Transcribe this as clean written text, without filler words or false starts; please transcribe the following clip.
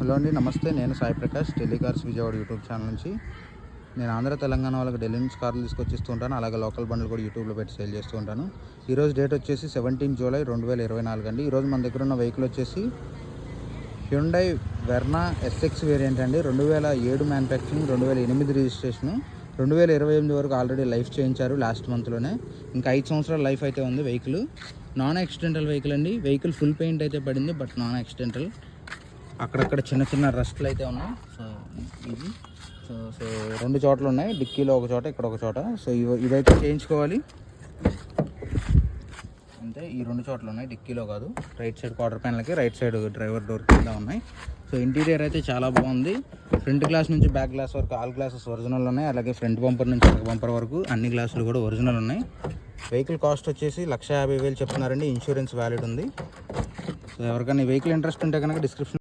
Hello అండి, నమస్తే. నేను Sai Prakash, Delhi cars Vijayawada YouTube channel నుంచి. నేను ఆంధ్ర తెలంగాణ వాళ్ళకి ఢిల్లీ నుంచి కార్లు తీసుకొచ్చిస్తూ ఉంటాను. అలాగే లోకల్ బండ్లు కూడా యూట్యూబ్లో పెట్టి సేల్ చేస్తూ ఉంటాను. ఈరోజు డేట్ వచ్చేసి 17 జూలై 2024 అండి. ఈరోజు మన దగ్గర ఉన్న వెహికల్ వచ్చేసి హ్యుండై వెర్నా ఎస్ఎక్స్ వేరియంట్ అండి. 2007 మ్యానుఫ్యాక్చరింగ్, 2008 రిజిస్ట్రేషను. 2028 వరకు ఆల్రెడీ లైఫ్ చేయించారు లాస్ట్ మంత్లోనే. ఇంకా 5 సంవత్సరాల లైఫ్ అయితే ఉంది వెహికల్. నాన్ యాక్సిడెంటల్ వెహికల్ అండి. వెహికల్ ఫుల్ పెయింట్ అయితే పడింది, బట్ నాన్ యాక్సిడెంటల్. అక్కడక్కడ చిన్న చిన్న రస్ట్లు అయితే ఉన్నాయి. సో ఇది సో 2 చోట్ల ఉన్నాయి, డిక్కీలో ఒక చోట, ఇక్కడ ఒక చోట. సో ఇదైతే చేయించుకోవాలి అంతే. ఈ 2 చోట్ల ఉన్నాయి, డిక్కీలో కాదు. రైట్ సైడ్ క్వార్టర్ ప్యానల్కి, రైట్ సైడ్ డ్రైవర్ డోర్ కింద ఉన్నాయి. సో ఇంటీరియర్ అయితే చాలా బాగుంది. ఫ్రంట్ గ్లాస్ నుంచి బ్యాక్ గ్లాస్ వరకు ఆల్ గ్లాసెస్ ఒరిజినల్ ఉన్నాయి. అలాగే ఫ్రంట్ బంపర్ నుంచి బ్యాక్ బంపర్ వరకు అన్ని గ్లాసులు కూడా ఒరిజినల్ ఉన్నాయి. వెహికల్ కాస్ట్ వచ్చేసి 1,50,000 చెప్తున్నారండి. ఇన్సూరెన్స్ వ్యాలిడ్ ఉంది. సో ఎవరికైనా వెహికల్ ఇంట్రెస్ట్ ఉంటే కనుక డిస్క్రిప్షన్